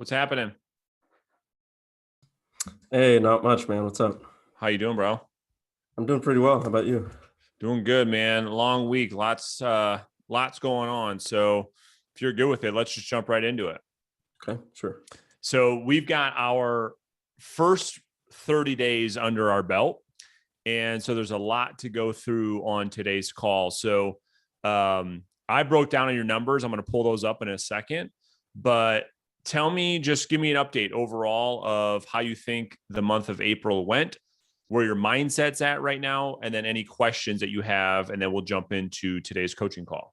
What's happening? Hey, not much, man. What's up? How you doing, bro? I'm doing pretty well. How about you? Doing good, man. Long week, lots going on. So if you're good with it, let's just jump right into it. Okay, sure. So we've got our first 30 days under our belt. And so there's a lot to go through on today's call. So I broke down on your numbers. I'm going to pull those up in a second. But just give me an update overall of how you think the month of April went, where your mindset's at right now, and then any questions that you have. And then we'll jump into today's coaching call.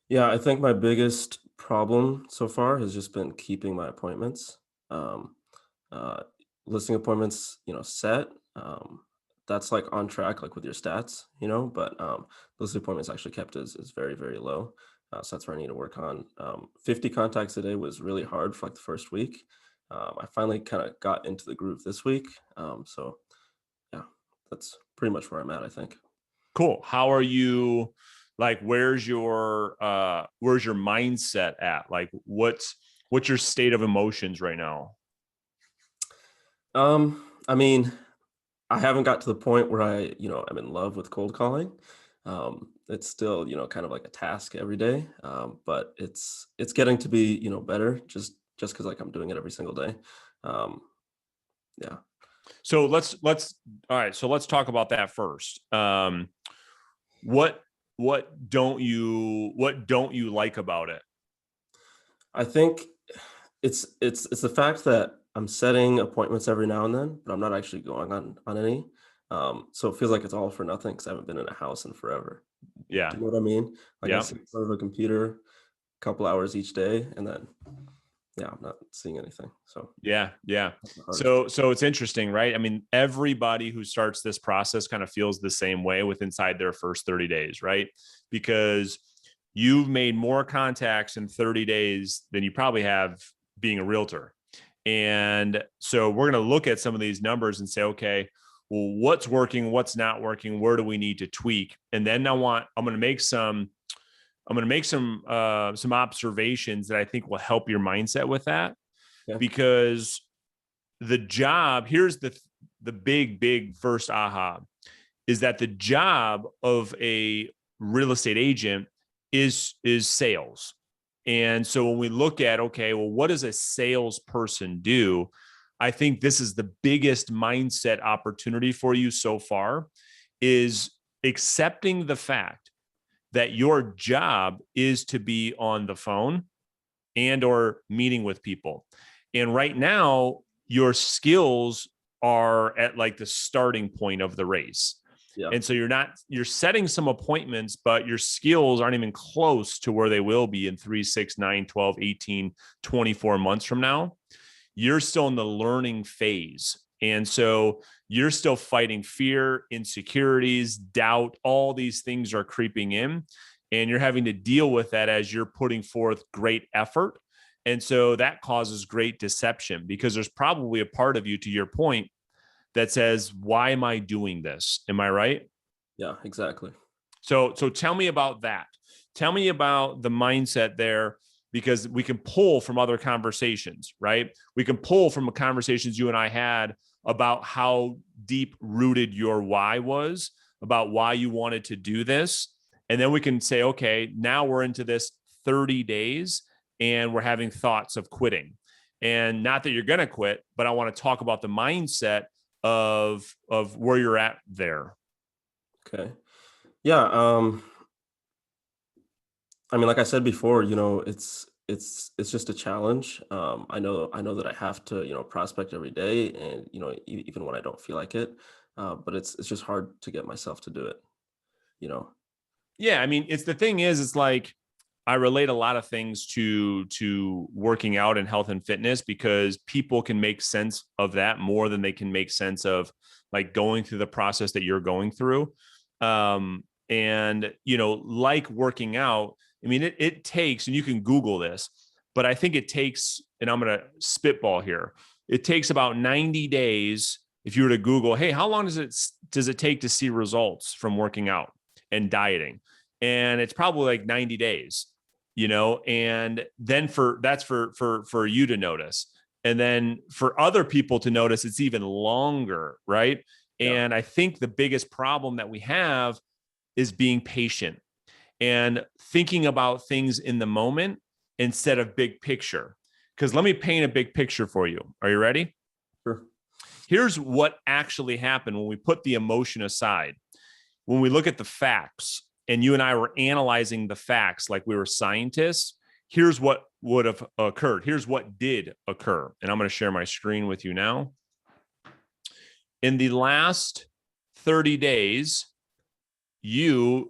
Yeah, I think my biggest problem so far has just been keeping my appointments. Um, uh, Listing appointments, set. That's like on track, like with your stats, but listing appointments actually kept is very, very low. So that's where I need to work on. 50 contacts a day was really hard for like the first week. I finally kind of got into the groove this week. So yeah, that's pretty much where I'm at, I think. Cool. How are you? Like, where's your mindset at? Like, what's your state of emotions right now? I mean, I haven't got to the point where I'm in love with cold calling. It's still, kind of like a task every day. But it's getting to be, better just because like I'm doing it every single day. Um, yeah. So let's all right. So let's talk about that first. What what don't you like about it? I think it's the fact that I'm setting appointments every now and then, but I'm not actually going on any. So it feels like it's all for nothing because I haven't been in a house in forever. Yeah. Do you know what I mean? Like I Yeah. sit in front of a computer a couple hours each day, and then yeah, I'm not seeing anything. So Yeah. Yeah. that's the hardest. So it's interesting, right? I mean, everybody who starts this process kind of feels the same way with inside their first 30 days, right? Because you've made more contacts in 30 days than you probably have being a realtor. And so we're going to look at some of these numbers and say, okay, well, what's working, what's not working, where do we need to tweak? And then I'm going to make some observations that I think will help your mindset with that. Yeah. Because here's the big first aha, is that the job of a real estate agent is sales. And so when we look at, okay, well, what does a salesperson do? I think this is the biggest mindset opportunity for you so far, is accepting the fact that your job is to be on the phone and or meeting with people. And right now, your skills are at like the starting point of the race. Yeah. And so you're setting some appointments, but your skills aren't even close to where they will be in 3, 6, 9, 12, 18, 24 months from now. You're still in the learning phase. And so you're still fighting fear, insecurities, doubt, all these things are creeping in. And you're having to deal with that as you're putting forth great effort. And so that causes great deception, because there's probably a part of you, to your point, that says, why am I doing this? Am I right? Yeah, exactly. So tell me about that. Tell me about the mindset there, because we can pull from other conversations, right? We can pull from the conversations you and I had about how deep rooted your why was, about why you wanted to do this. And then we can say, okay, now we're into this 30 days and we're having thoughts of quitting. And not that you're going to quit, but I want to talk about the mindset of where you're at there. Okay. Yeah. I mean, like I said before, it's just a challenge. I know that I have to, prospect every day, and even when I don't feel like it. But it's just hard to get myself to do it. You know. Yeah, I mean, it's like I relate a lot of things to working out and health and fitness, because people can make sense of that more than they can make sense of like going through the process that you're going through. And like working out, I mean, it takes, and you can Google this, but I think it takes, and I'm going to spitball here, it takes about 90 days. If you were to Google, hey, how long does it take to see results from working out and dieting? And it's probably like 90 days. and then that's for you to notice. And then for other people to notice, it's even longer, right? Yeah. And I think the biggest problem that we have is being patient and thinking about things in the moment instead of big picture. Because let me paint a big picture for you. Are you ready? Sure. Here's what actually happened when we put the emotion aside. When we look at the facts, and you and I were analyzing the facts like we were scientists, here's what would have occurred. Here's what did occur. And I'm going to share my screen with you now. In the last 30 days, your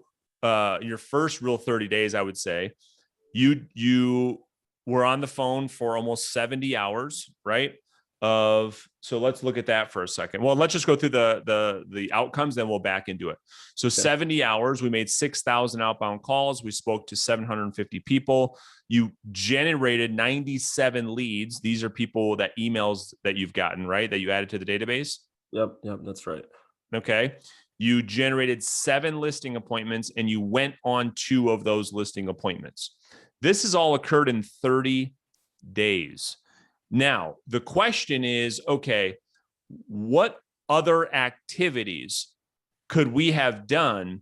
first real 30 days, I would say, you were on the phone for almost 70 hours, right? So let's look at that for a second. Well, let's just go through the outcomes, then we'll back into it. So okay. 70 hours, we made 6,000 outbound calls. We spoke to 750 people. You generated 97 leads. These are emails that you've gotten, right? That you added to the database. Yep, that's right. Okay. You generated 7 listing appointments, and you went on 2 of those listing appointments. This has all occurred in 30 days. Now, the question is, okay, what other activities could we have done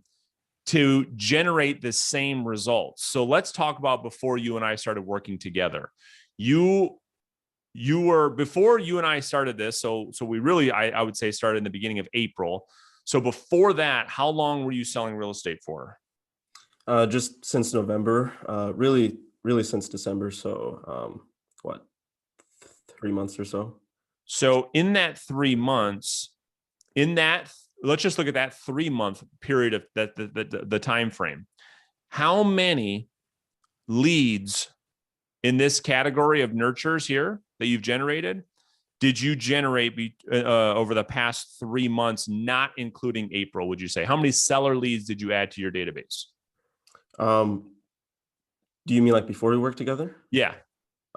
to generate the same results? So let's talk about before you and I started working together. Before you and I started this, so we really, I would say, started in the beginning of April. So before that, how long were you selling real estate for? Just since November, really since December. So what? 3 months or so. So in that 3 months, let's just look at that 3-month period of the time frame. How many leads in this category of nurtures here that you've generated did you generate over the past 3 months, not including April, would you say? How many seller leads did you add to your database? Do you mean like before we worked together? Yeah.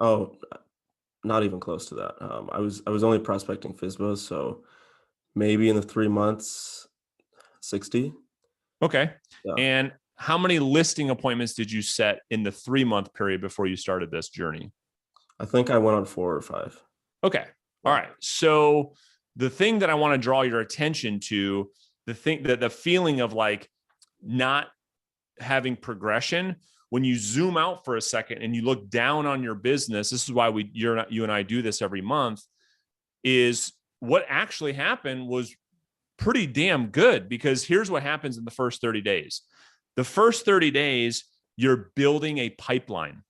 Oh, not even close to that. I was only prospecting FSBOs, so maybe in the 3 months, 60. Okay. Yeah. And how many listing appointments did you set in the 3-month period before you started this journey? I think I went on 4 or 5. Okay. All right. So the thing that I want to draw your attention to, the feeling of like not having progression, when you zoom out for a second and you look down on your business, this is why you and I do this every month, is what actually happened was pretty damn good, because here's what happens in the first 30 days. The first 30 days, you're building a pipeline.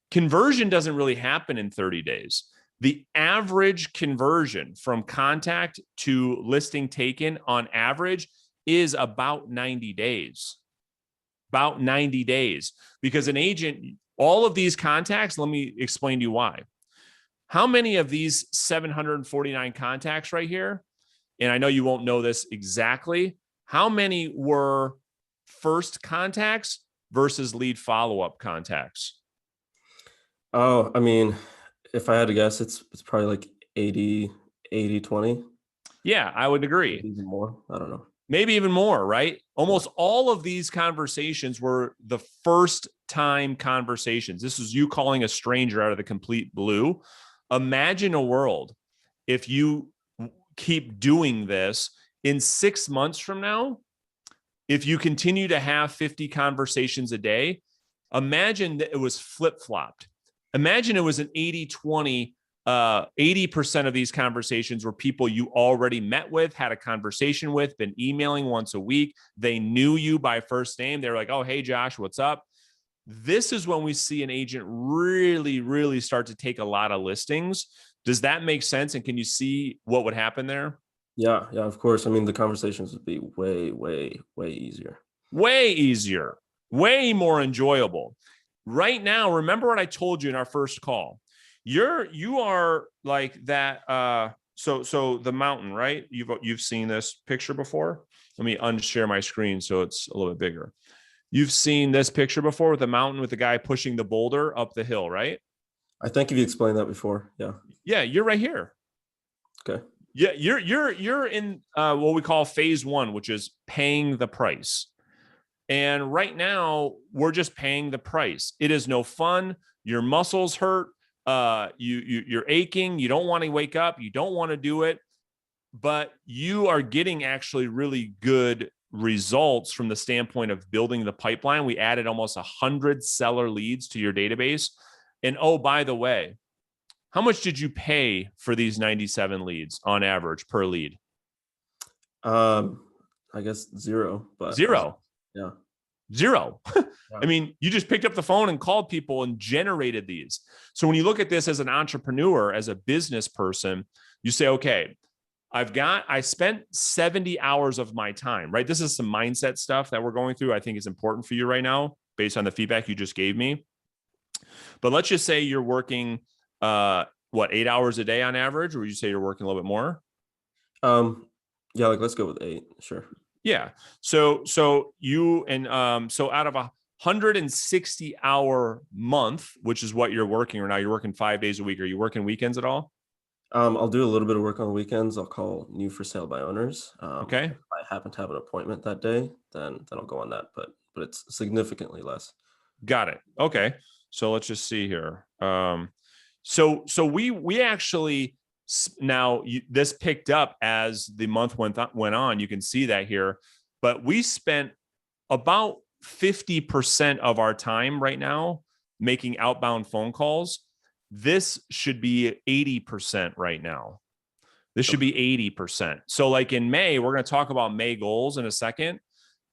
Conversion doesn't really happen in 30 days. The average conversion from contact to listing taken on average is about 90 days. About 90 days. Because an agent, all of these contacts, let me explain to you why. How many of these 749 contacts right here, and I know you won't know this exactly, how many were first contacts versus lead follow-up contacts? Oh, I mean, if I had to guess, it's probably like 80, 20. Yeah, I would agree. Maybe even more. I don't know. Maybe even more, right? Almost all of these conversations were the first time conversations. This is you calling a stranger out of the complete blue. Imagine a world if you keep doing this in 6 months from now. If you continue to have 50 conversations a day, imagine that it was flip-flopped. Imagine it was an 80-20, 80% of these conversations were people you already met with, had a conversation with, been emailing once a week. They knew you by first name. They were like, oh, hey, Josh, what's up? This is when we see an agent really, really start to take a lot of listings. Does that make sense? And can you see what would happen there? Yeah, of course. I mean, the conversations would be way, way, way easier. Way easier, way more enjoyable. Right now, remember what I told you in our first call. You are like that. So the mountain, right? You've seen this picture before. Let me unshare my screen so it's a little bit bigger. You've seen this picture before with the mountain with the guy pushing the boulder up the hill, right? I think you explained that before. Yeah. Yeah, you're right here. Okay. Yeah, you're in what we call phase 1, which is paying the price. And right now, we're just paying the price. It is no fun. Your muscles hurt. You're aching. You don't want to wake up. You don't want to do it. But you are getting actually really good results from the standpoint of building the pipeline. We added almost 100 seller leads to your database. And oh, by the way, how much did you pay for these 97 leads on average per lead? I guess zero, but Zero. Yeah. Zero. Yeah. I mean, you just picked up the phone and called people and generated these. So when you look at this as an entrepreneur, as a business person, you say, okay, I spent 70 hours of my time, right? This is some mindset stuff that we're going through. I think is important for you right now based on the feedback you just gave me. But let's just say you're working, 8 hours a day on average, or would you say you're working a little bit more? Yeah, like let's go with 8. Sure. Yeah. So out of 160-hour month, which is what you're working right now, you're working 5 days a week. Are you working weekends at all? I'll do a little bit of work on the weekends. I'll call new for sale by owners. Okay. If I happen to have an appointment that day, then I'll go on that. But it's significantly less. Got it. Okay. So let's just see here. So we actually this picked up as the month went on. You can see that here, but we spent about 50% of our time right now making outbound phone calls. This should be 80% right now. This should be 80%. So like in May, we're going to talk about May goals in a second.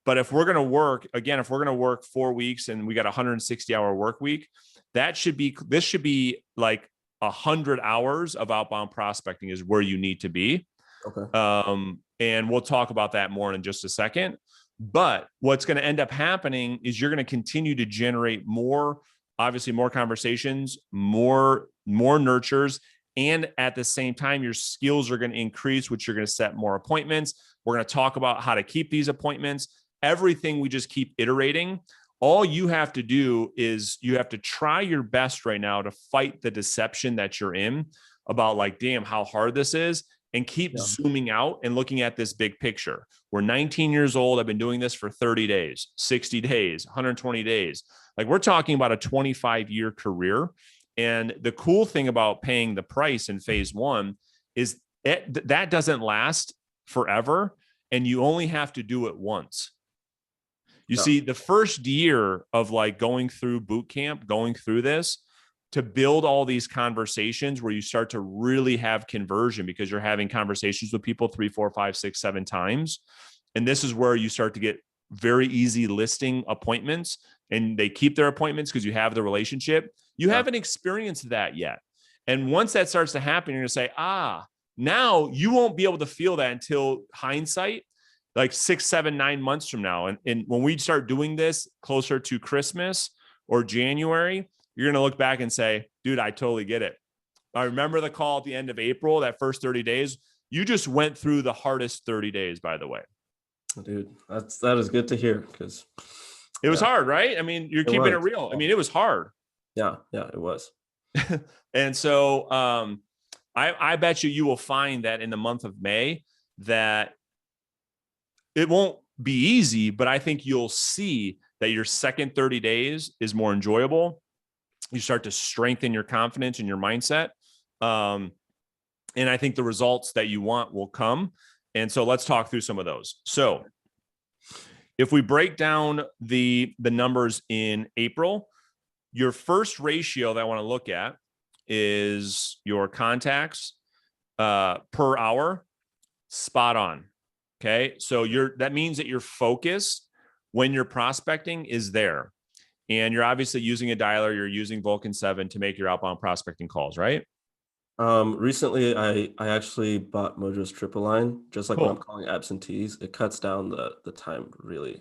But if we're going to work 4 weeks and we got a 160-hour work week, this should be like 100 hours of outbound prospecting is where you need to be. Okay. And we'll talk about that more in just a second. But what's going to end up happening is you're going to continue to generate more conversations, more nurtures. And at the same time, your skills are going to increase, which you're going to set more appointments. We're going to talk about how to keep these appointments. Everything we just keep iterating. All you have to do is you have to try your best right now to fight the deception that you're in about like, damn, how hard this is, and keep zooming out and looking at this big picture. We're 19 years old. I've been doing this for 30 days, 60 days, 120 days. Like we're talking about a 25-year career. And the cool thing about paying the price in phase 1 is that doesn't last forever. And you only have to do it once. You see, the first year of like going through boot camp, going through this to build all these conversations where you start to really have conversion because you're having conversations with people 3, 4, 5, 6, 7 times. And this is where you start to get very easy listing appointments, and they keep their appointments because you have the relationship. You haven't experienced that yet. And once that starts to happen, you're going to say, now you won't be able to feel that until hindsight, like 6, 7, 9 months from now. And when we start doing this closer to Christmas or January, you're going to look back and say, dude, I totally get it. I remember the call at the end of April, that first 30 days. You just went through the hardest 30 days, by the way. Dude, that is good to hear because it was hard, right? I mean, you're keeping it real. I mean, it was hard. Yeah, it was. And so I bet you will find that in the month of May that it won't be easy, but I think you'll see that your second 30 days is more enjoyable. You start to strengthen your confidence and your mindset. And I think the results that you want will come. And so let's talk through some of those. So if we break down the numbers in April, your first ratio that I want to look at is your contacts per hour, spot on. Okay. So that means that your focus when you're prospecting is there. And you're obviously using a dialer, you're using Vulcan 7 to make your outbound prospecting calls, right? Recently I actually bought Mojo's triple line, just like when I'm calling absentees. It cuts down the time really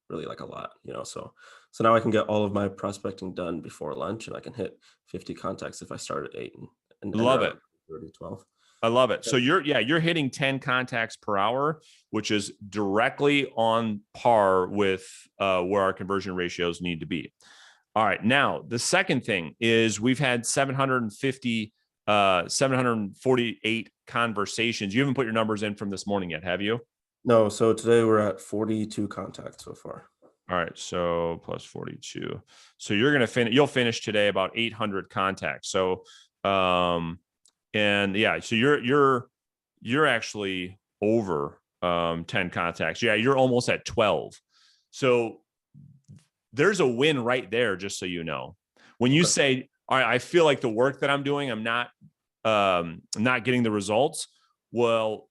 like a lot, so now I can get all of my prospecting done before lunch, and I can hit 50 contacts if I start at 8 and love it. 30, 12. I love it. So you're hitting 10 contacts per hour, which is directly on par with where our conversion ratios need to be. All right. Now, the second thing is we've had 748 conversations. You haven't put your numbers in from this morning yet, have you? No. So today we're at 42 contacts so far. All right. So plus 42. So you're going to finish, you'll finish today about 800 contacts. So, and yeah, so you're actually over 10 contacts. Yeah. You're almost at 12. So there's a win right there, just so you know. When you Okay. say, all right, I feel like the work that I'm doing, I'm not getting the results. Well,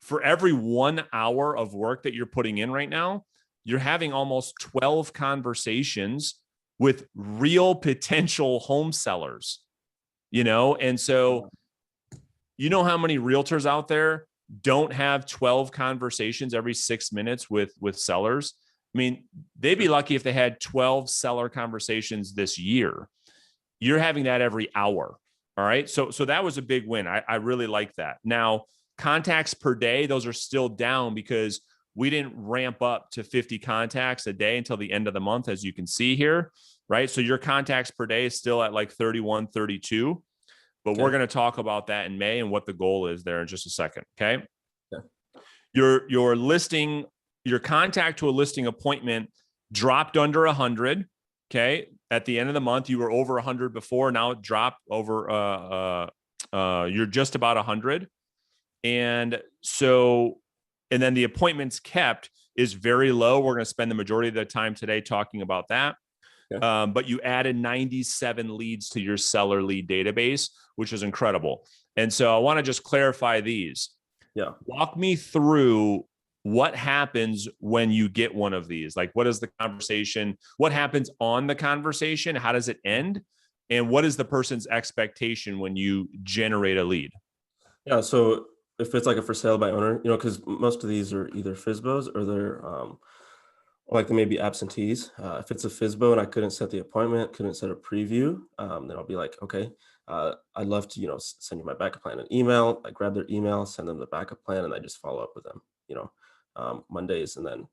for every 1 hour of work that you're putting in right now, you're having almost 12 conversations with real potential home sellers, and so you know how many realtors out there don't have 12 conversations every 6 minutes with sellers. I mean, they'd be lucky if they had 12 seller conversations this year. You're having that every hour. All right. So that was a big win. I really like that. Now, contacts per day, those are still down because we didn't ramp up to 50 contacts a day until the end of the month, as you can see here. Right. So your contacts per day is still at like 31, 32. But we're going to talk about that in May and what the goal is there in just a second. Okay. Your listing, your contact to a listing appointment dropped under 100. Okay. At the end of the month, you were over 100 before. Now it dropped over. You're just about 100. And so, and then the appointments kept is very low. We're going to spend the majority of the time today talking about that. But you added 97 leads to your seller lead database, which is incredible. And so I want to just clarify these. Yeah. Walk me through what happens when you get one of these. Like, what is the conversation? What happens on the conversation? How does it end? And what is the person's expectation when you generate a lead? Yeah. So if it's like a for sale by owner, because most of these are either FSBOs or they're like they may be absentees. If it's a FSBO and I couldn't set the appointment, couldn't set a preview, then I'll be like, okay, I'd love to, send you my backup plan an email. I grab their email, send them the backup plan, and I just follow up with them, Mondays, and then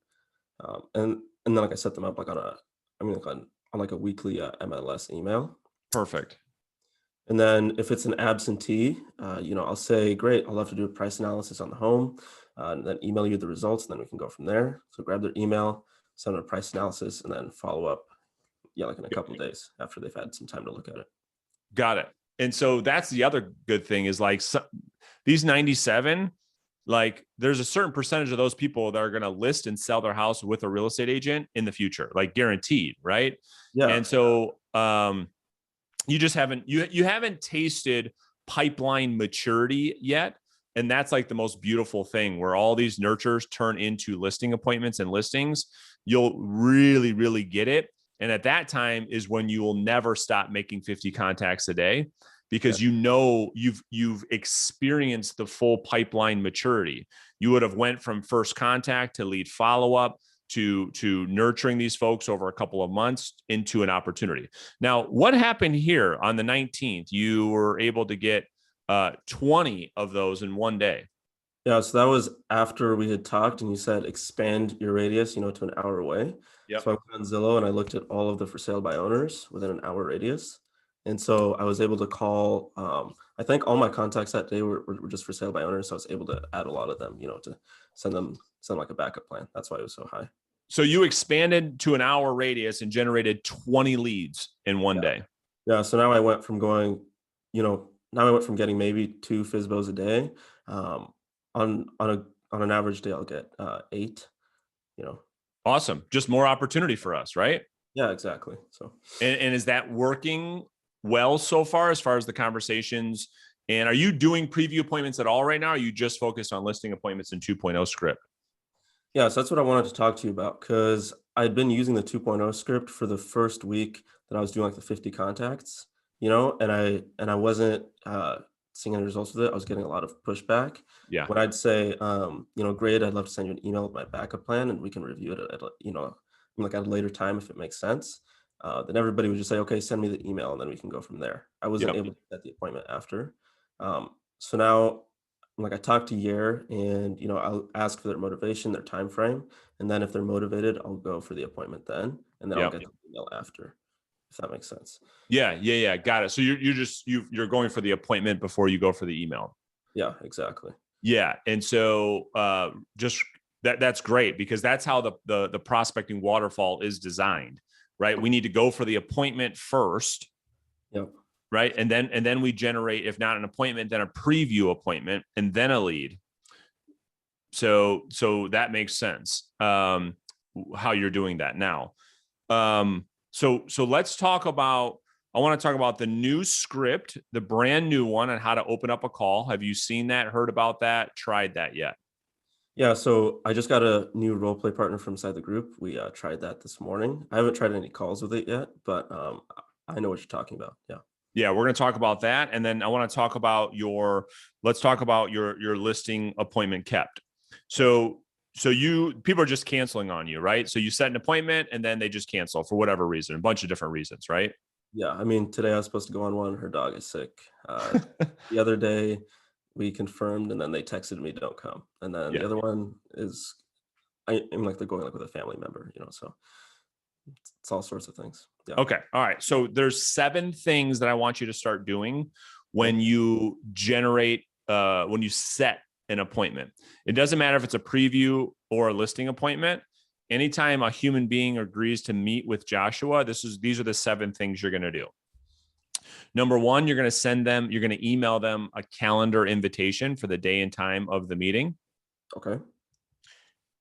and then like I set them up like on like a weekly MLS email. Perfect. And then if it's an absentee, I'll say, great, I'll love to do a price analysis on the home, and then email you the results, and then we can go from there. So grab their email, send them a price analysis, and then follow up, like in a couple of days after they've had some time to look at it. Got it. And so that's the other good thing is like these 97, like there's a certain percentage of those people that are going to list and sell their house with a real estate agent in the future, like guaranteed. Right. Yeah. And so, you just you haven't tasted pipeline maturity yet. And that's like the most beautiful thing where all these nurtures turn into listing appointments and listings. You'll really, really get it. And at that time is when you will never stop making 50 contacts a day because you've experienced the full pipeline maturity. You would have went from first contact to lead follow-up to nurturing these folks over a couple of months into an opportunity. Now, what happened here on the 19th? You were able to get 20 of those in one day. Yeah, so that was after we had talked and you said expand your radius, to an hour away. Yep. So I went on Zillow and I looked at all of the for sale by owners within an hour radius. And so I was able to call, I think all my contacts that day were just for sale by owners. So I was able to add a lot of them, to send like a backup plan. That's why it was so high. So you expanded to an hour radius and generated 20 leads in one day. Yeah. So now I went from going, now I went from getting maybe 2 FSBOs a day. On an average day, I'll get 8, Awesome. Just more opportunity for us, right? Yeah, exactly. So, and is that working well so far as the conversations? And are you doing preview appointments at all right now? Or are you just focused on listing appointments in 2.0 script? Yeah, so that's what I wanted to talk to you about because I'd been using the 2.0 script for the first week that I was doing like the 50 contacts, and I wasn't seeing any results with it. I was getting a lot of pushback. Yeah. When I'd say, great, I'd love to send you an email with my backup plan and we can review it at like at a later time if it makes sense. Then everybody would just say, okay, send me the email and then we can go from there. I wasn't able to set the appointment after. So now, like I talked to Yair and, I'll ask for their motivation, their time frame. And then if they're motivated, I'll go for the appointment then. And then I'll get the email after, if that makes sense. Yeah. Got it. So you're going for the appointment before you go for the email. Yeah, exactly. Yeah. And so That's great, because that's how the prospecting waterfall is designed, right? We need to go for the appointment first. Yep. Right. And then we generate, if not an appointment, then a preview appointment, and then a lead. So that makes sense. How you're doing that now. So let's talk about, I want to talk about the new script, the brand new one on how to open up a call. Have you seen that, heard about that, tried that yet? Yeah, so I just got a new role play partner from inside the group. We tried that this morning. I haven't tried any calls with it yet, but I know what you're talking about. Yeah. Yeah, we're going to talk about that. And then I want to talk about let's talk about your listing appointment kept. So people are just canceling on you, right? So you set an appointment and then they just cancel for whatever reason, a bunch of different reasons, right? Yeah, I mean, today I was supposed to go on one. Her dog is sick. The other day we confirmed, and then they texted me, "Don't come." And then Yeah. the other one is, I'm like they're going like with a family member, so it's all sorts of things. Yeah. Okay. All right. So there's 7 things that I want you to start doing when you when you set an appointment. It doesn't matter if it's a preview or a listing appointment. Anytime a human being agrees to meet with Joshua, these are the 7 things you're going to do. Number 1, you're going to email them a calendar invitation for the day and time of the meeting. Okay.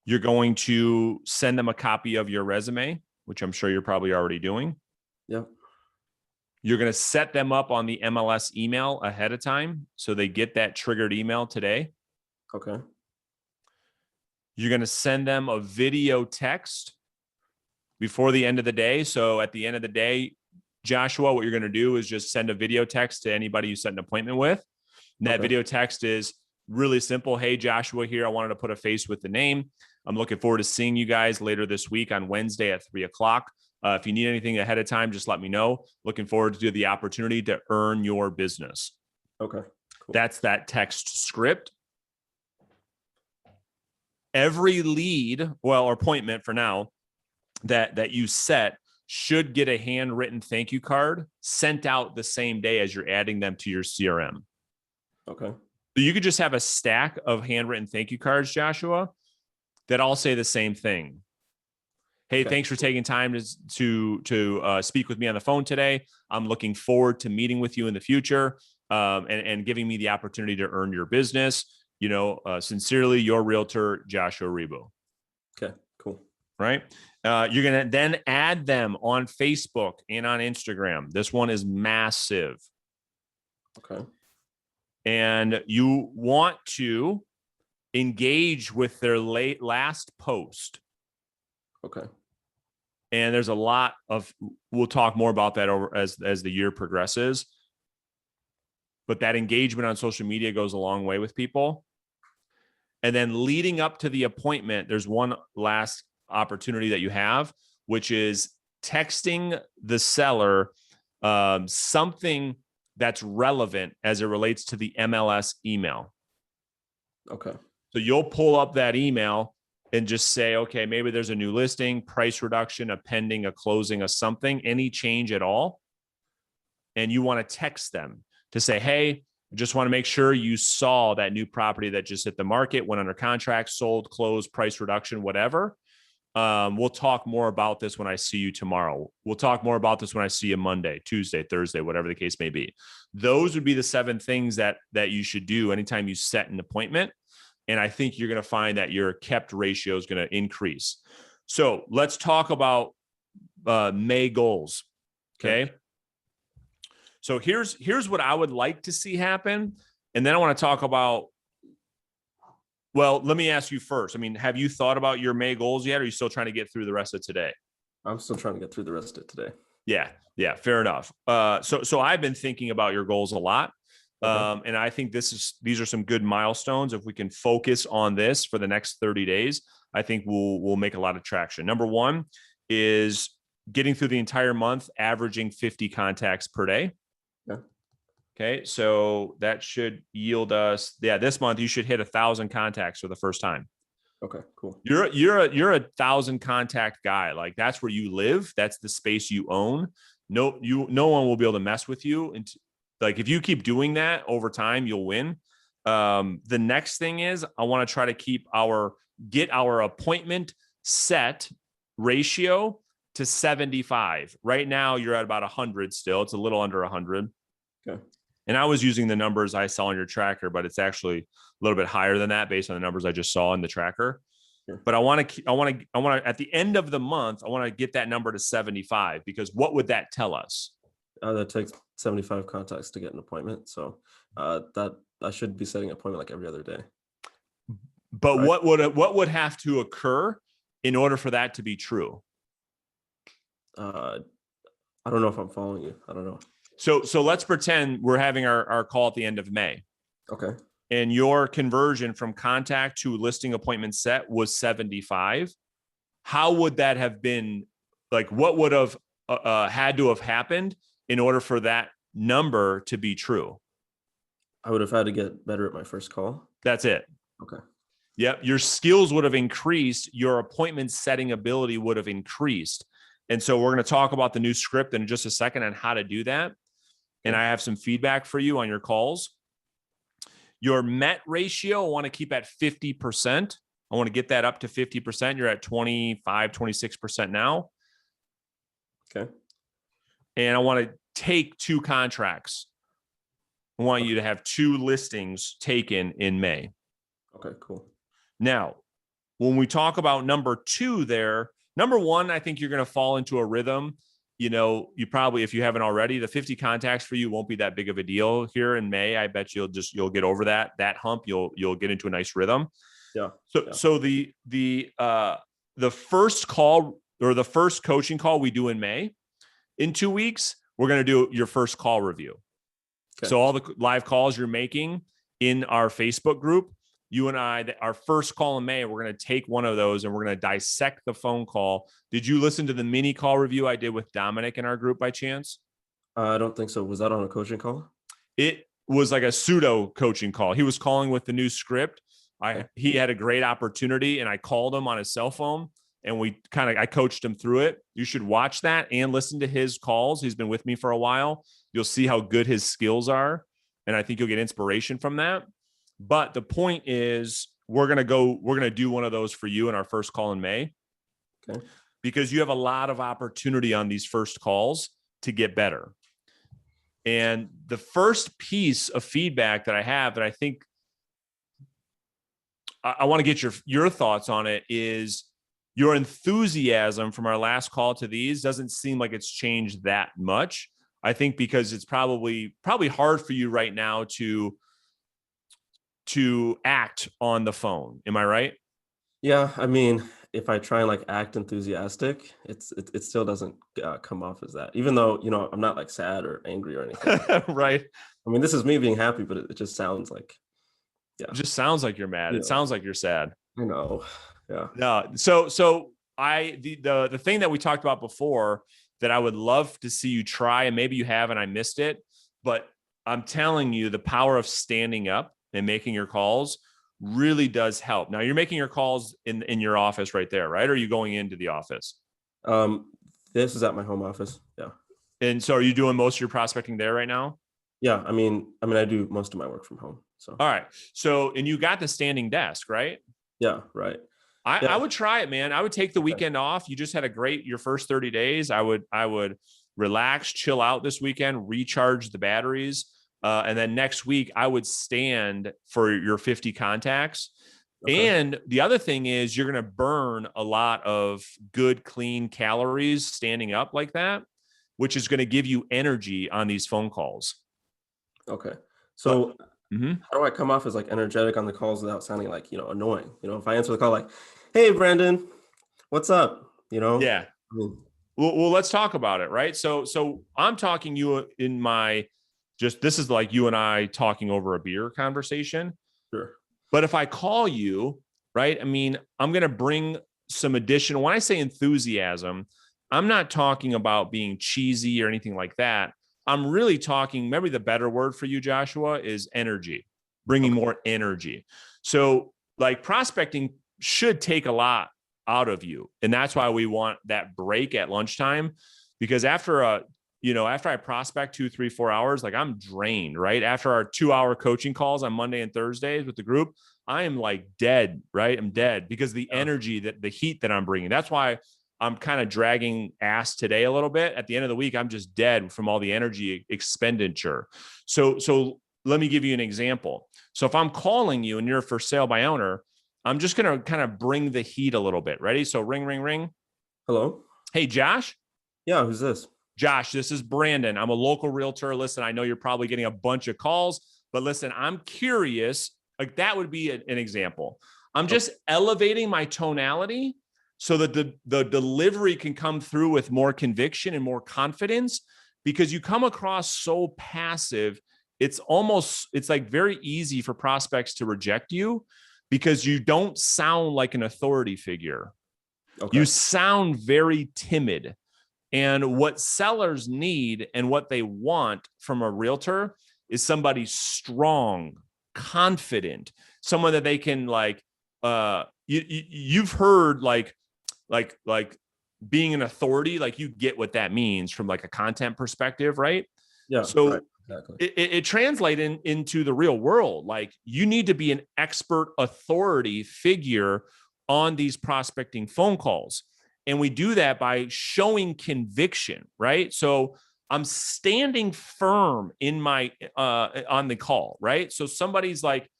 You're going to send them a copy of your resume, which I'm sure you're probably already doing. Yep. You're going to set them up on the MLS email ahead of time, so they get that triggered email today. Okay. You're going to send them a video text before the end of the day. So at the end of the day, Joshua, what you're going to do is just send a video text to anybody you set an appointment with. And that video text is really simple. Hey, Joshua here. I wanted to put a face with the name. I'm looking forward to seeing you guys later this week on Wednesday at 3:00. If you need anything ahead of time, just let me know. Looking forward to the opportunity to earn your business. Okay. Cool. That's that text script. Every lead, or appointment for now, that you set should get a handwritten thank you card sent out the same day as you're adding them to your CRM. Okay. So you could just have a stack of handwritten thank you cards, Joshua, that all say the same thing. Hey, thanks for taking time to speak with me on the phone today. I'm looking forward to meeting with you in the future, and giving me the opportunity to earn your business. Sincerely, your realtor, Joshua Erabu. Okay, cool. Right. You're going to then add them on Facebook and on Instagram. This one is massive. Okay. And you want to engage with their last post. Okay. And there's a lot of, we'll talk more about that over as the year progresses. But that engagement on social media goes a long way with people. And then leading up to the appointment, there's one last opportunity that you have, which is texting the seller something that's relevant as it relates to the MLS email. Okay. So you'll pull up that email and just say, okay, maybe there's a new listing, price reduction, a pending, a closing, a something, any change at all. And you want to text them to say, hey, I just want to make sure you saw that new property that just hit the market, went under contract, sold, closed, price reduction, whatever. We'll talk more about this when I see you tomorrow. We'll talk more about this when I see you Monday, Tuesday, Thursday, whatever the case may be. Those would be the 7 things that you should do anytime you set an appointment. And I think you're going to find that your kept ratio is going to increase. So let's talk about May goals. Okay. So here's what I would like to see happen. And then I want to talk about, well, let me ask you first. I mean, have you thought about your May goals yet? Or are you still trying to get through the rest of today? I'm still trying to get through the rest of it today. Yeah, fair enough. So I've been thinking about your goals a lot. And I think these are some good milestones. If we can focus on this for the next 30 days, I think we'll make a lot of traction. Number 1 is getting through the entire month, averaging 50 contacts per day. Yeah. Okay. So that should yield us, this month you should hit 1,000 contacts for the first time. Okay, cool. You're a 1,000 contact guy. Like, that's where you live. That's the space you own. No one will be able to mess with you. And like, if you keep doing that over time, you'll win. The next thing is I want to try to keep our get our appointment set ratio to 75. Right now, you're at about 100 still. It's a little under 100. Okay. And I was using the numbers I saw on your tracker, but it's actually a little bit higher than that based on the numbers I just saw in the tracker. Sure. But I want to, at the end of the month, I want to get that number to 75, because what would that tell us? That takes 75 contacts to get an appointment. So that I should be setting an appointment like every other day. But right? what would have to occur in order for that to be true? I don't know if I'm following you. I don't know. So let's pretend we're having our call at the end of May. Okay. And your conversion from contact to listing appointment set was 75. How would that have been? Like, what would have had to have happened in order for that number to be true? I would have had to get better at my first call. That's it. Okay. Yep. Your skills would have increased. Your appointment setting ability would have increased. And so we're going to talk about the new script in just a second on how to do that. And I have some feedback for you on your calls. Your MET ratio, I want to keep at 50%. I want to get that up to 50%. You're at 25, 26% now. Okay. And I want to take 2 contracts. I want you to have 2 listings taken in May. Okay, cool. Now, when we talk about number 2 there, number 1, I think you're going to fall into a rhythm. You know, you probably, if you haven't already, the 50 contacts for you won't be that big of a deal here in May. I bet you'll get over that hump. You'll get into a nice rhythm. Yeah. So the first call, or the first coaching call we do in May, in 2 weeks, we're going to do your first call review. Okay. So all the live calls you're making in our Facebook group, you and I, our first call in May, we're going to take one of those and we're going to dissect the phone call. Did you listen to the mini call review I did with Dominic in our group by chance? I don't think so. Was that on a coaching call? It was like a pseudo coaching call. He was calling with the new script. He had a great opportunity and I called him on his cell phone and I coached him through it. You should watch that and listen to his calls. He's been with me for a while. You'll see how good his skills are. And I think you'll get inspiration from that. But the point is, we're going to do one of those for you in our first call in May. Okay. Because you have a lot of opportunity on these first calls to get better. And the first piece of feedback that I have that I think I want to get your thoughts on it is your enthusiasm from our last call to these doesn't seem like it's changed that much. I think because it's probably hard for you right now to act on the phone. Am I right? Yeah. I mean, if I try and like act enthusiastic, it still doesn't come off as that, even though, you know, I'm not like sad or angry or anything. Right. I mean, this is me being happy, but it just sounds like, yeah. It just sounds like you're mad. Yeah. It sounds like you're sad. I know. Yeah. No. So the thing that we talked about before that I would love to see you try, and maybe you have and I missed it, but I'm telling you, the power of standing up and making your calls really does help. Now you're making your calls in your office right there, right? Or are you going into the office? This is at my home office. Yeah. And so are you doing most of your prospecting there right now? Yeah. I mean, I do most of my work from home. So, all right. So, and you got the standing desk, right? Yeah. Right. I would try it, man. I would take the weekend off. You just had your first 30 days. I would relax, chill out this weekend, recharge the batteries. And then next week I would stand for your 50 contacts. Okay. And the other thing is you're going to burn a lot of good, clean calories standing up like that, which is going to give you energy on these phone calls. Okay. So how do I come off as like energetic on the calls without sounding like, you know, annoying? You know, if I answer the call like, hey, Brandon, what's up? You know? Yeah. Well, let's talk about it. Right. So I'm talking you in my, this is like you and I talking over a beer conversation. Sure. But if I call you, right, I mean, I'm going to bring some additional, when I say enthusiasm, I'm not talking about being cheesy or anything like that. I'm really talking, maybe the better word for you, Joshua, is energy, bringing more energy. So like prospecting should take a lot out of you. And that's why we want that break at lunchtime, because after after I prospect 2, 3, 4 hours, like I'm drained, right? After our 2-hour coaching calls on Monday and Thursdays with the group, I am like dead, right? I'm dead because the energy, that the heat that I'm bringing. That's why I'm kind of dragging ass today a little bit. At the end of the week, I'm just dead from all the energy expenditure. So let me give you an example. So if I'm calling you and you're for sale by owner, I'm just going to kind of bring the heat a little bit. Ready? So ring, ring, ring. Hello? Hey, Josh. Yeah, who's this? Josh, this is Brandon. I'm a local realtor. Listen, I know you're probably getting a bunch of calls, but listen, I'm curious. Like that would be an example. I'm just elevating my tonality so that the delivery can come through with more conviction and more confidence, because you come across so passive. It's like very easy for prospects to reject you because you don't sound like an authority figure. Okay. You sound very timid. And what sellers need and what they want from a realtor is somebody strong, confident, someone that they can you've heard like being an authority, like you get what that means from like a content perspective, right? Yeah. So right. Exactly. it translates into the real world. Like you need to be an expert authority figure on these prospecting phone calls. And we do that by showing conviction, right? So I'm standing firm in my on the call, right? So somebody's like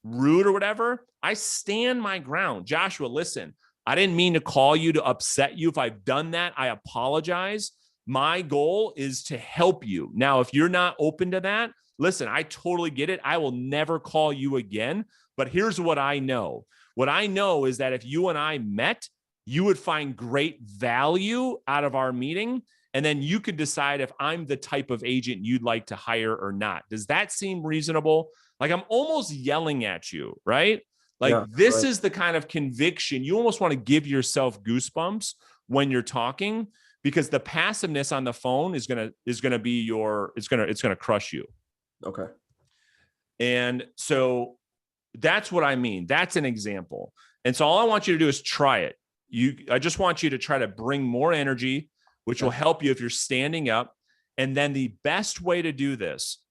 rude or whatever, I stand my ground. Joshua, listen, I didn't mean to call you to upset you. If I've done that, I apologize. My goal is to help you. Now, if you're not open to that, listen, I totally get it. I will never call you again. But here's what I know. What I know is that if you and I met, you would find great value out of our meeting. And then you could decide if I'm the type of agent you'd like to hire or not. Does that seem reasonable? Like I'm almost yelling at you, right? Like this is the kind of conviction you almost want to give yourself goosebumps when you're talking, because the passiveness on the phone is gonna be it's gonna crush you. Okay. And so that's what I mean. That's an example. And so all I want you to do is try it. I just want you to try to bring more energy, which will help you if you're standing up. And then the best way to do this,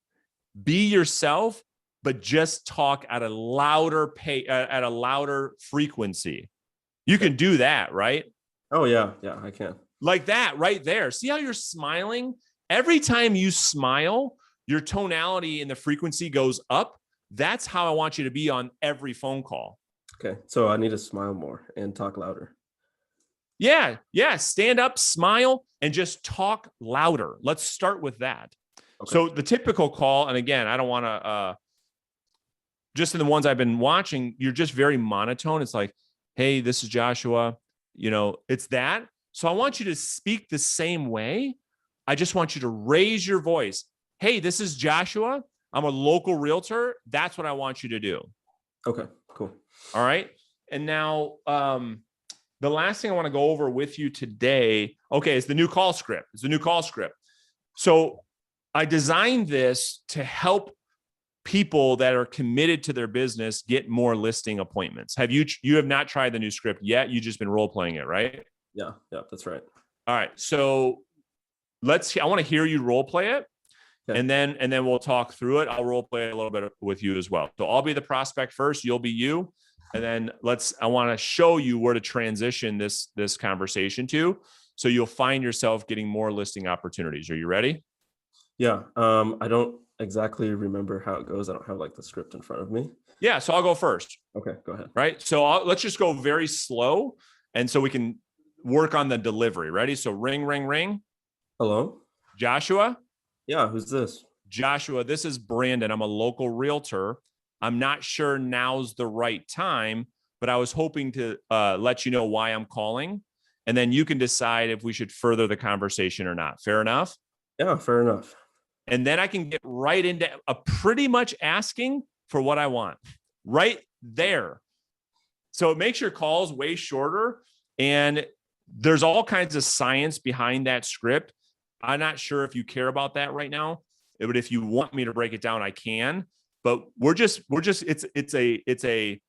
be yourself, but just talk at a louder at a louder frequency. You can do that, right? Oh yeah, I can. Like that right there. See how you're smiling? Every time you smile, your tonality and the frequency goes up. That's how I want you to be on every phone call. Okay. So I need to smile more and talk louder. Yeah. Stand up, smile, and just talk louder. Let's start with that. Okay. So the typical call, and again, I don't want to, just in the ones I've been watching, you're just very monotone. It's like, hey, this is Joshua. It's that. So I want you to speak the same way. I just want you to raise your voice. Hey, this is Joshua. I'm a local realtor. That's what I want you to do. Okay, cool. All right. And now, the last thing I want to go over with you today, okay, is the new call script. So I designed this to help people that are committed to their business get more listing appointments. You have not tried the new script yet? You just been role playing it, right? Yeah, that's right. All right. So I want to hear you role play it. Okay. And then we'll talk through it. I'll role play a little bit with you as well. So I'll be the prospect first. You'll be you. And then I want to show you where to transition this conversation to, so you'll find yourself getting more listing opportunities. Are you ready? Yeah. I don't exactly remember how it goes. I don't have like the script in front of me. Yeah. So I'll go first. Okay, go ahead. Right. So let's just go very slow. And so we can work on the delivery. Ready? So ring, ring, ring. Hello? Joshua? Yeah. Who's this? Joshua, this is Brandon. I'm a local realtor. I'm not sure now's the right time, but I was hoping to let you know why I'm calling. And then you can decide if we should further the conversation or not. Fair enough? Yeah, fair enough. And then I can get right into pretty much asking for what I want right there. So it makes your calls way shorter. And there's all kinds of science behind that script. I'm not sure if you care about that right now, but if you want me to break it down, I can. But it's a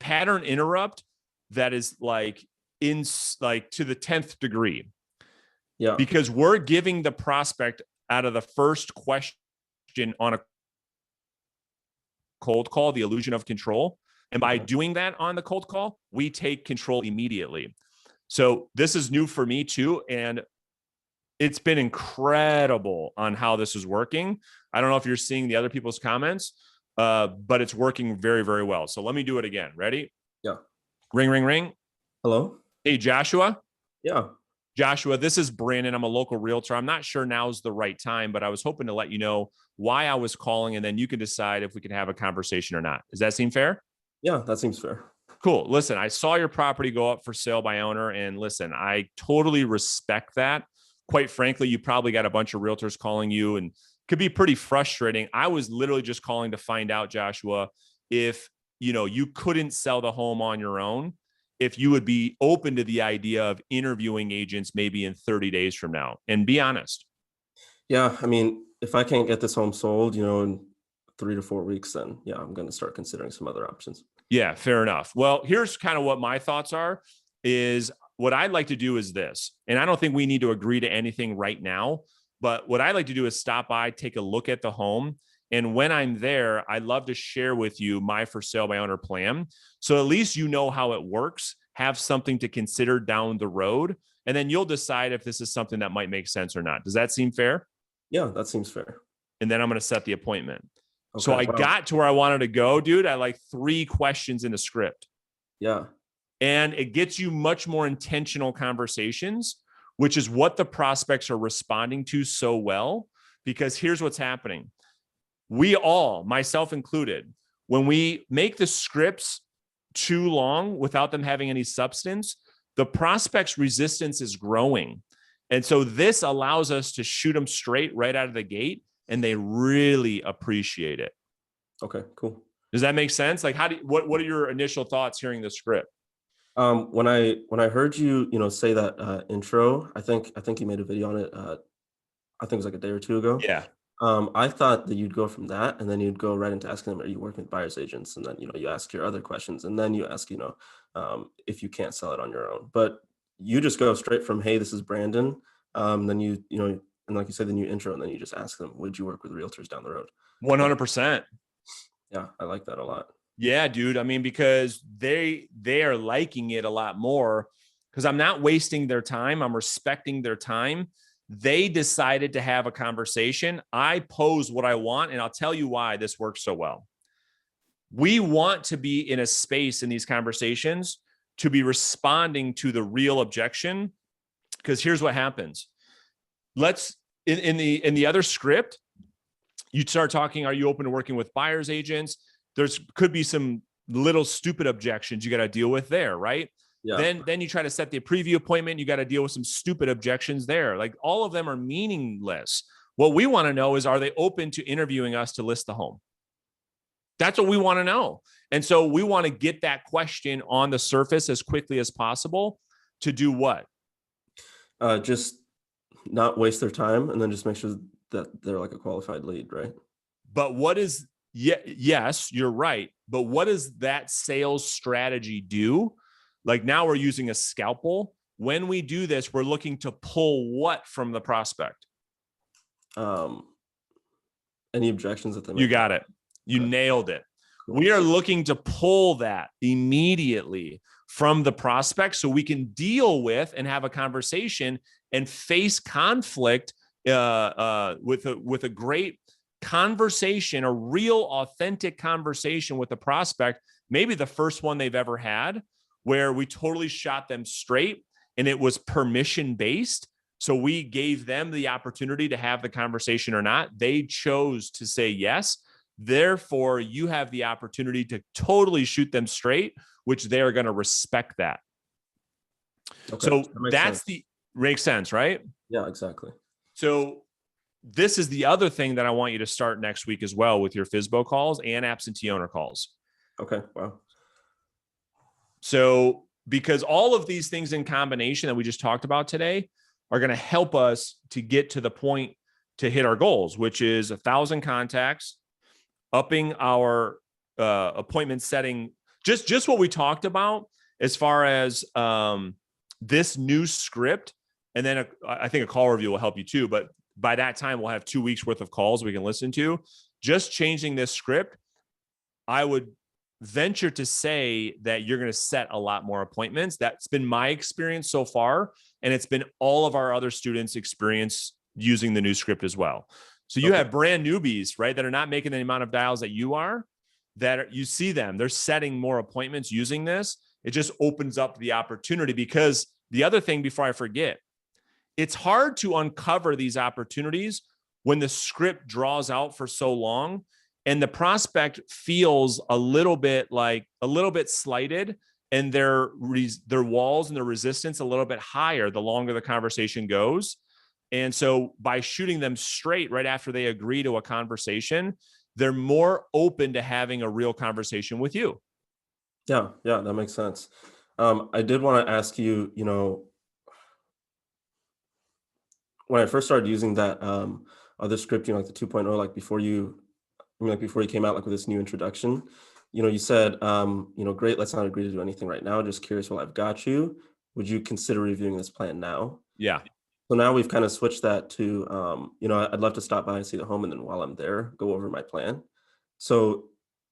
pattern interrupt that is like to the 10th degree. Yeah. because we're giving the prospect out of the first question on a cold call, the illusion of control. And by doing that on the cold call, we take control immediately. So this is new for me too. And it's been incredible on how this is working. I don't know if you're seeing the other people's comments, but it's working very, very well. So let me do it again. Ready? Yeah. Ring, ring, ring. Hello? Hey, Joshua. Yeah. Joshua, this is Brandon. I'm a local realtor. I'm not sure now's the right time, but I was hoping to let you know why I was calling, and then you can decide if we can have a conversation or not. Does that seem fair? Yeah, that seems fair. Cool. Listen, I saw your property go up for sale by owner, and listen, I totally respect that. Quite frankly, you probably got a bunch of realtors calling you and could be pretty frustrating. I was literally just calling to find out, Joshua, if you couldn't sell the home on your own, if you would be open to the idea of interviewing agents maybe in 30 days from now. And be honest. Yeah, I mean, if I can't get this home sold, in 3 to 4 weeks, then yeah, I'm going to start considering some other options. Yeah, fair enough. Well, here's kind of what my thoughts are, is what I'd like to do is this, and I don't think we need to agree to anything right now, but what I'd like to do is stop by, take a look at the home. And when I'm there, I'd love to share with you my for sale by owner plan. So at least you know how it works, have something to consider down the road, and then you'll decide if this is something that might make sense or not. Does that seem fair? Yeah, that seems fair. And then I'm going to set the appointment. Okay, So I wow. got to where I wanted to go, dude. I like 3 questions in the script. Yeah. And it gets you much more intentional conversations, which is what the prospects are responding to so well. Because here's what's happening. We all, myself included, when we make the scripts too long without them having any substance, the prospect's resistance is growing. And so this allows us to shoot them straight right out of the gate, and they really appreciate it. Okay, cool. Does that make sense? Like, what are your initial thoughts hearing the script? When I heard you, say that intro, I think you made a video on it. I think it was like a day or two ago. Yeah. I thought that you'd go from that, and then you'd go right into asking them, "Are you working with buyers agents?" And then you ask your other questions, and then you ask, if you can't sell it on your own. But you just go straight from, "Hey, this is Brandon." Then and like you said, then you intro, and then you just ask them, "Would you work with realtors down the road?" 100%. Yeah, I like that a lot. Yeah, dude. I mean, because they are liking it a lot more because I'm not wasting their time. I'm respecting their time. They decided to have a conversation. I pose what I want, and I'll tell you why this works so well. We want to be in a space in these conversations to be responding to the real objection, because here's what happens. Let's in the other script, you start talking, are you open to working with buyers agents? Could be some little stupid objections you got to deal with there, right? Yeah. Then you try to set the preview appointment, you got to deal with some stupid objections there. Like, all of them are meaningless. What we want to know is, are they open to interviewing us to list the home? That's what we want to know. And so we want to get that question on the surface as quickly as possible to do what? Just not waste their time, and then just make sure that they're like a qualified lead, right? But what is, yes, you're right. But what does that sales strategy do? Like, now we're using a scalpel. When we do this, we're looking to pull what from the prospect? Any objections that they You got it. You nailed it. Cool. We are looking to pull that immediately from the prospect so we can deal with and have a conversation and face conflict with a great conversation, a real authentic conversation with the prospect, maybe the first one they've ever had, where we totally shot them straight and it was permission based. So we gave them the opportunity to have the conversation or not. They chose to say yes. Therefore, you have the opportunity to totally shoot them straight, which they are going to respect that. Okay, so that's makes sense, right? Yeah, exactly. So this is the other thing that I want you to start next week as well with your FSBO calls and absentee owner calls. Okay, wow. So because all of these things in combination that we just talked about today are going to help us to get to the point to hit our goals, which is 1,000 contacts, upping our appointment setting, just what we talked about as far as this new script And then I think a call review will help you too. But by that time, we'll have 2 weeks worth of calls we can listen to. Just changing this script, I would venture to say that you're going to set a lot more appointments. That's been my experience so far. And it's been all of our other students' experience using the new script as well. So you have brand newbies, right, that are not making the amount of dials that you are, you see them, they're setting more appointments using this. It just opens up the opportunity, because the other thing, before I forget, it's hard to uncover these opportunities when the script draws out for so long and the prospect feels a little bit slighted, and their walls and their resistance a little bit higher the longer the conversation goes. And so by shooting them straight right after they agree to a conversation, they're more open to having a real conversation with you. Yeah, that makes sense. I did want to ask you, when I first started using that other script, like the 2.0, like before you came out like with this new introduction, you said, great, let's not agree to do anything right now. Just curious, well, I've got you. Would you consider reviewing this plan now? Yeah. So now we've kind of switched that to, I'd love to stop by and see the home, and then while I'm there, go over my plan. So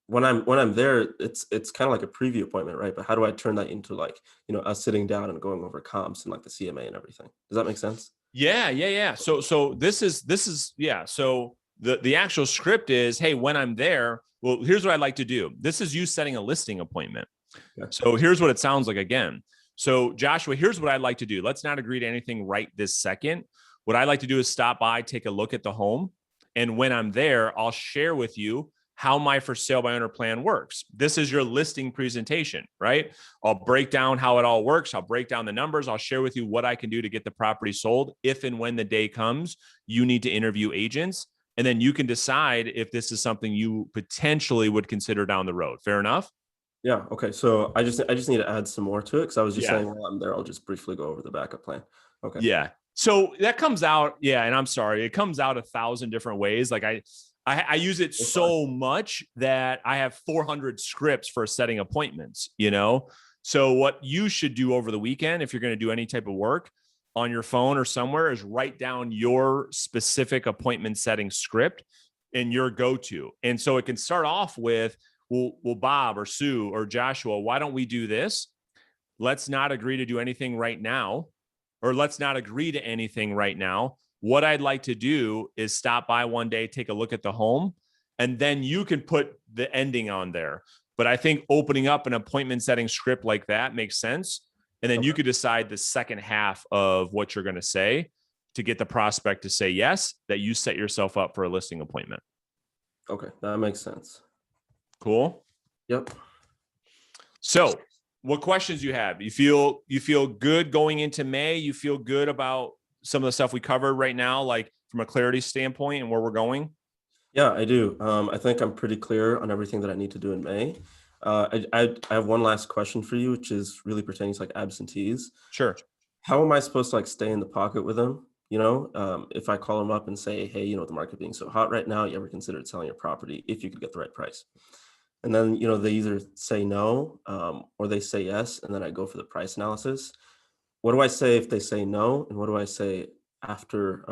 when I'm there, it's kind of like a preview appointment, right? But how do I turn that into like, us sitting down and going over comps and like the CMA and everything? Does that make sense? Yeah. So this is yeah. So the actual script is, hey, when I'm there, well, here's what I'd like to do. This is you setting a listing appointment. Yeah. So here's what it sounds like again. So Joshua, here's what I'd like to do. Let's not agree to anything right this second. What I'd like to do is stop by, take a look at the home. And when I'm there, I'll share with you how my for sale by owner plan works. This is your listing presentation, right? I'll break down how it all works. I'll break down the numbers. I'll share with you what I can do to get the property sold. If and when the day comes, you need to interview agents, and then you can decide if this is something you potentially would consider down the road. Fair enough? Yeah. Okay. So I just need to add some more to it, because I was just saying while I'm there, I'll just briefly go over the backup plan. Okay. Yeah. So that comes out. Yeah. And I'm sorry, it comes out 1,000 different ways. Like I use it so much that I have 400 scripts for setting appointments, So what you should do over the weekend, if you're going to do any type of work on your phone or somewhere, is write down your specific appointment setting script and your go-to. And so it can start off with, well, Bob or Sue or Joshua, why don't we do this? Let's not agree to do anything right now, or let's not agree to anything right now. What I'd like to do is stop by one day, take a look at the home, and then you can put the ending on there. But I think opening up an appointment setting script like that makes sense. And then you could decide the second half of what you're going to say to get the prospect to say yes, that you set yourself up for a listing appointment. Okay. That makes sense. Cool. Yep. So what questions you have? You feel good going into May? You feel good about some of the stuff we covered right now, like from a clarity standpoint and where we're going? Yeah, I do. I think I'm pretty clear on everything that I need to do in May. I have one last question for you, which is really pertaining to like absentees. Sure. How am I supposed to like stay in the pocket with them? If I call them up and say, hey, the market being so hot right now, you ever considered selling your property if you could get the right price? And then, they either say no, or they say yes, and then I go for the price analysis. What do I say if they say no? And what do I say after,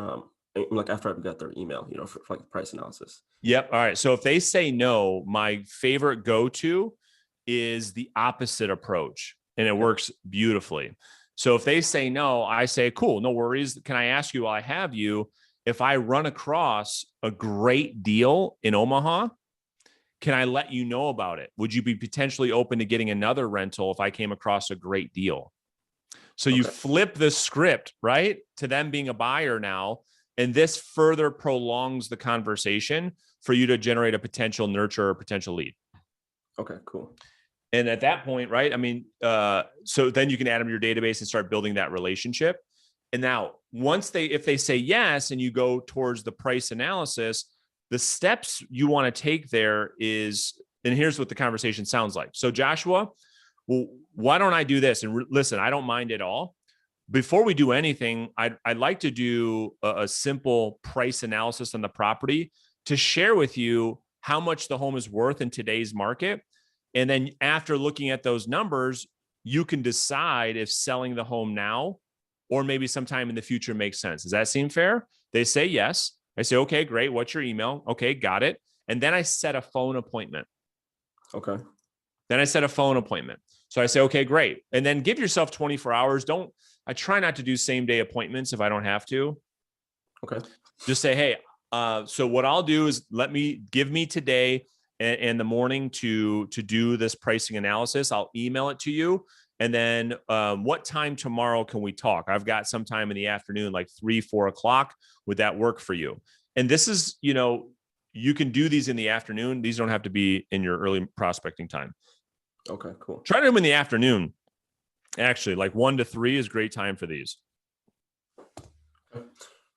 after I've got their email, for like the price analysis? Yep. All right. So if they say no, my favorite go-to is the opposite approach, and it works beautifully. So if they say no, I say, cool, no worries. Can I ask you while I have you, if I run across a great deal in Omaha, can I let you know about it? Would you be potentially open to getting another rental if I came across a great deal? So you flip the script, right, to them being a buyer now, and this further prolongs the conversation for you to generate a potential nurture or potential lead. Okay, cool. And at that point, right, so then you can add them to your database and start building that relationship. And now if they say yes, and you go towards the price analysis, the steps you want to take there is, and here's what the conversation sounds like. So Joshua, well, why don't I do this? And listen, I don't mind at all. Before we do anything, I'd like to do a simple price analysis on the property to share with you how much the home is worth in today's market. And then after looking at those numbers, you can decide if selling the home now or maybe sometime in the future makes sense. Does that seem fair? They say yes. I say, okay, great. What's your email? Okay, got it. And then I set a phone appointment. Okay. Then I set a phone appointment. So I say, okay, great. And then give yourself 24 hours. I try not to do same day appointments if I don't have to. Okay. Just say, hey, so what I'll do is give me today and the morning to do this pricing analysis. I'll email it to you. And then what time tomorrow can we talk? I've got some time in the afternoon, like 3-4 o'clock. Would that work for you? And this is, you can do these in the afternoon. These don't have to be in your early prospecting time. Okay, cool. Try them in the afternoon. Actually, like 1 to 3 is great time for these.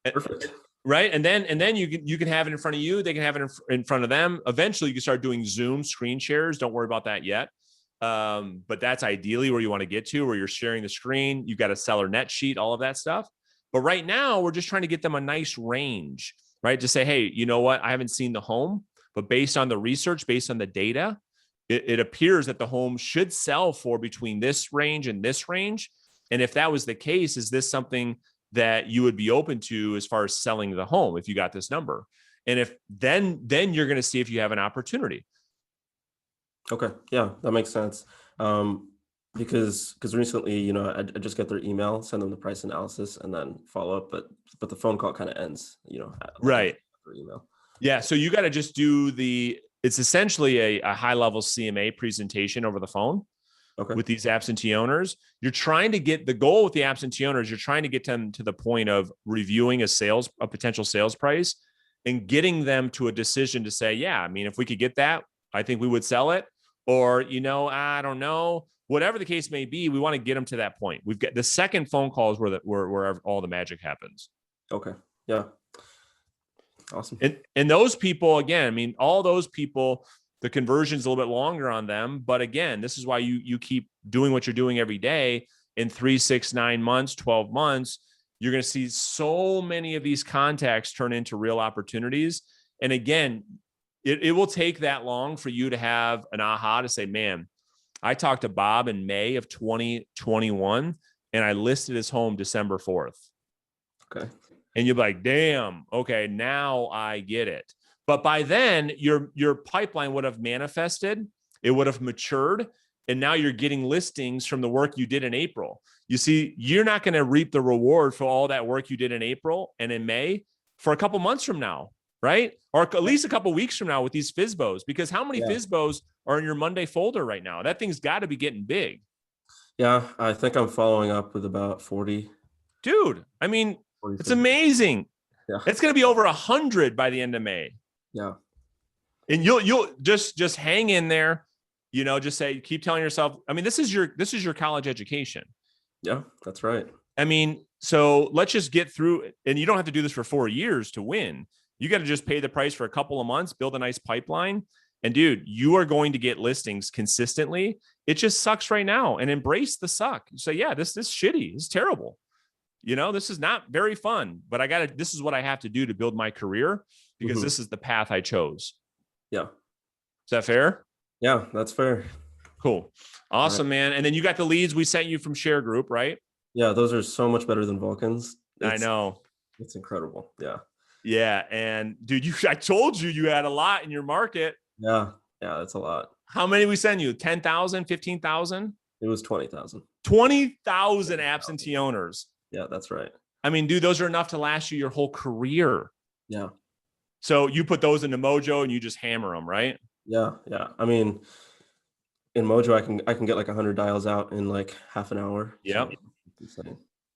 Perfect. Right. And then you can have it in front of you. They can have it in front of them. Eventually you can start doing Zoom screen shares. Don't worry about that yet. But that's ideally where you want to get to, where you're sharing the screen. You've got a seller net sheet, all of that stuff. But right now we're just trying to get them a nice range, right? To say, hey, you know what? I haven't seen the home, but based on the research, based on the data, it appears that the home should sell for between this range and this range. And if that was the case, is this something that you would be open to as far as selling the home if you got this number? And if then you're going to see if you have an opportunity. Okay. Yeah, that makes sense. Because recently, I just get their email, send them the price analysis, and then follow up, but the phone call kind of ends, Right. After email. Yeah. So you got to just do it's essentially a high level CMA presentation over the phone. Okay. With these absentee owners. You're trying to get the goal with the absentee owners. You're trying to get them to the point of reviewing a potential sales price and getting them to a decision to say, yeah, I mean, if we could get that, I think we would sell it. Or, I don't know, whatever the case may be, we want to get them to that point. We've got the second phone calls where all the magic happens. Okay. Yeah. Awesome. And those people, again, I mean, all those people, the conversion's a little bit longer on them. But again, this is why you keep doing what you're doing every day. In 3, 6, 9 months, 12 months, you're going to see so many of these contacts turn into real opportunities. And again, it will take that long for you to have an aha to say, man, I talked to Bob in May of 2021 and I listed his home December 4th. Okay. And you'll be like, damn, okay, now I get it. But by then, your pipeline would have manifested, it would have matured, and now you're getting listings from the work you did in April. You see, you're not going to reap the reward for all that work you did in April and in May for a couple months from now, right? Or at least a couple weeks from now with these FSBOs, because how many FSBOs are in your Monday folder right now? That thing's got to be getting big. Yeah, I think I'm following up with about 40. Dude, I mean, 40, it's amazing. Yeah. It's going to be over 100 by the end of May. Yeah. And you'll just hang in there, just say, keep telling yourself, I mean, this is your college education. Yeah, that's right. I mean, so let's just get through it. And you don't have to do this for 4 years to win. You got to just pay the price for a couple of months, build a nice pipeline. And dude, you are going to get listings consistently. It just sucks right now, and embrace the suck. You say, yeah, this is shitty. It's terrible. This is not very fun, but this is what I have to do to build my career because this is the path I chose. Yeah. Is that fair? Yeah, that's fair. Cool. Awesome, man. And then you got the leads we sent you from Share Group, right? Yeah, those are so much better than Vulcans. I know. It's incredible. Yeah. Yeah. And dude, I told you had a lot in your market. Yeah. Yeah, that's a lot. How many we send you? 10,000, 15,000? It was 20,000. 20,000 absentee owners. Yeah, that's right. I mean, dude, those are enough to last you your whole career. Yeah. So you put those into Mojo and you just hammer them, right? Yeah. Yeah. I mean, in Mojo, I can get like 100 dials out in like half an hour. Yep. So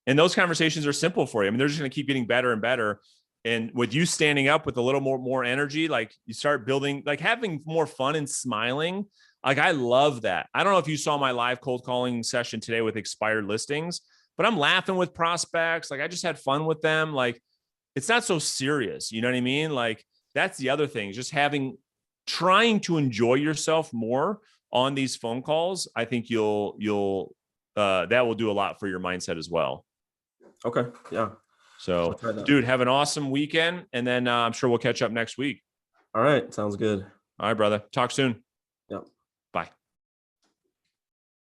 and those conversations are simple for you. I mean, they're just going to keep getting better and better. And with you standing up with a little more energy, like you start building, like having more fun and smiling. Like I love that. I don't know if you saw my live cold calling session today with expired listings, but I'm laughing with prospects. Like I just had fun with them. Like it's not so serious. You know what I mean? Like that's the other thing, just trying to enjoy yourself more on these phone calls. I think that will do a lot for your mindset as well. Okay. Yeah. So dude, have an awesome weekend. And then I'm sure we'll catch up next week. All right. Sounds good. All right, brother. Talk soon.